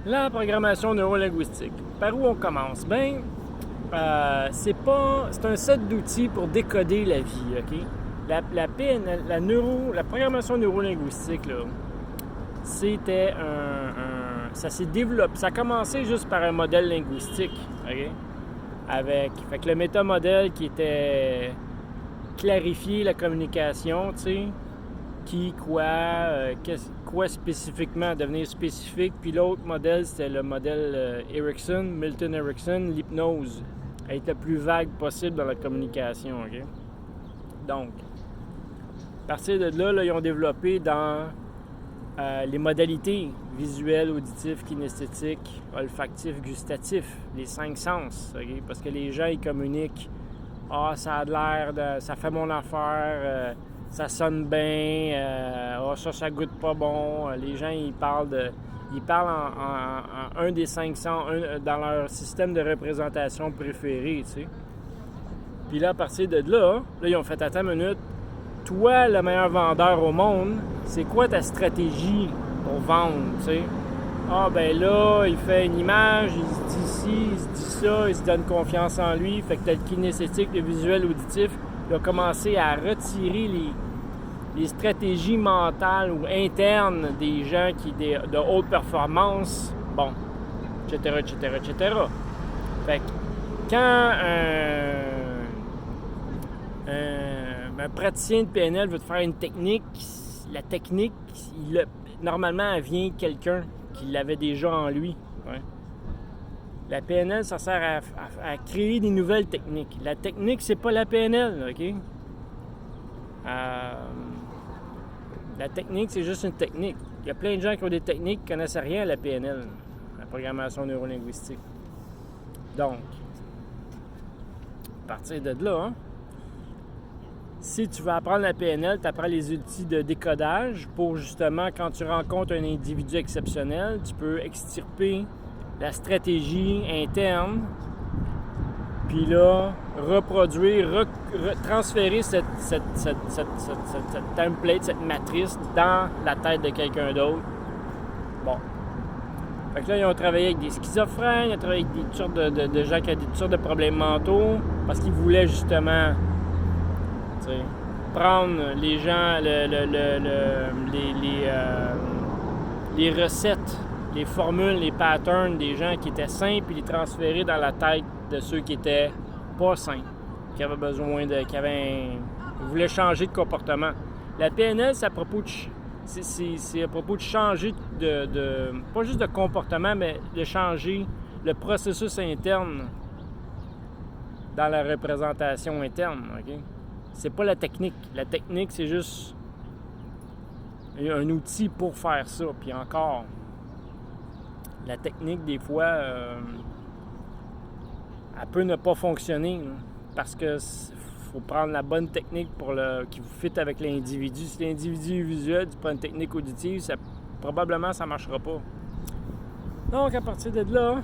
La programmation neurolinguistique. Par où on commence? C'est un set d'outils pour décoder la vie, OK? La PNL, la programmation neurolinguistique, là, c'était ça s'est développé. Ça a commencé juste par un modèle linguistique, OK? Fait que le métamodèle qui était clarifier la communication, tu sais, qui, quoi spécifiquement, devenir spécifique. Puis l'autre modèle, c'était le modèle Milton Erickson, l'hypnose, être le plus vague possible dans la communication, OK? Donc, à partir de là, ils ont développé dans les modalités visuelles, auditives, kinesthétiques, olfactifs, gustatifs, les 5 sens, OK? Parce que les gens, ils communiquent « Ah, ça a l'air de... ça fait mon affaire, ça sonne bien, ça goûte pas bon. » Les gens, ils parlent en un des 5 sens, dans leur système de représentation préféré, tu sais. Puis là, à partir de là, ils ont fait « Attends une minute, toi, le meilleur vendeur au monde, c'est quoi ta stratégie pour vendre, tu sais? Ah, ben là, il fait une image, il se dit ci, il se dit ça, il se donne confiance en lui. Fait que t'as le kinesthétique, le visuel, l'auditif. Il a commencé à retirer les stratégies mentales ou internes des gens de haute performance, bon, etc., etc., etc. Fait que quand un praticien de PNL veut te faire une technique, la technique, normalement, elle vient de quelqu'un qui l'avait déjà en lui. Ouais. La PNL, ça sert à créer des nouvelles techniques. La technique, c'est pas la PNL, OK? La technique, c'est juste une technique. Il y a plein de gens qui ont des techniques qui ne connaissent rien à la PNL, la programmation neurolinguistique. Donc, à partir de là, si tu veux apprendre la PNL, tu apprends les outils de décodage pour justement, quand tu rencontres un individu exceptionnel, tu peux extirper la stratégie interne, puis là, reproduire, transférer cette template, cette matrice dans la tête de quelqu'un d'autre. Bon. Fait que là, ils ont travaillé avec des schizophrènes, ils ont travaillé avec toutes sortes de gens qui ont toutes sortes de problèmes mentaux, parce qu'ils voulaient justement... prendre les gens, les recettes, les formules, les patterns des gens qui étaient sains, puis les transférer dans la tête de ceux qui étaient pas sains, qui avaient besoin qui voulaient changer de comportement. La PNL, c'est à propos de changer pas juste de comportement, mais de changer le processus interne dans la représentation interne, OK? C'est pas la technique. La technique, c'est juste un outil pour faire ça. Puis encore, la technique, des fois, elle peut ne pas fonctionner. Parce que faut prendre la bonne technique qui vous fit avec l'individu. Si l'individu est visuel, tu prends une technique auditive, probablement, ça ne marchera pas. Donc, à partir de là,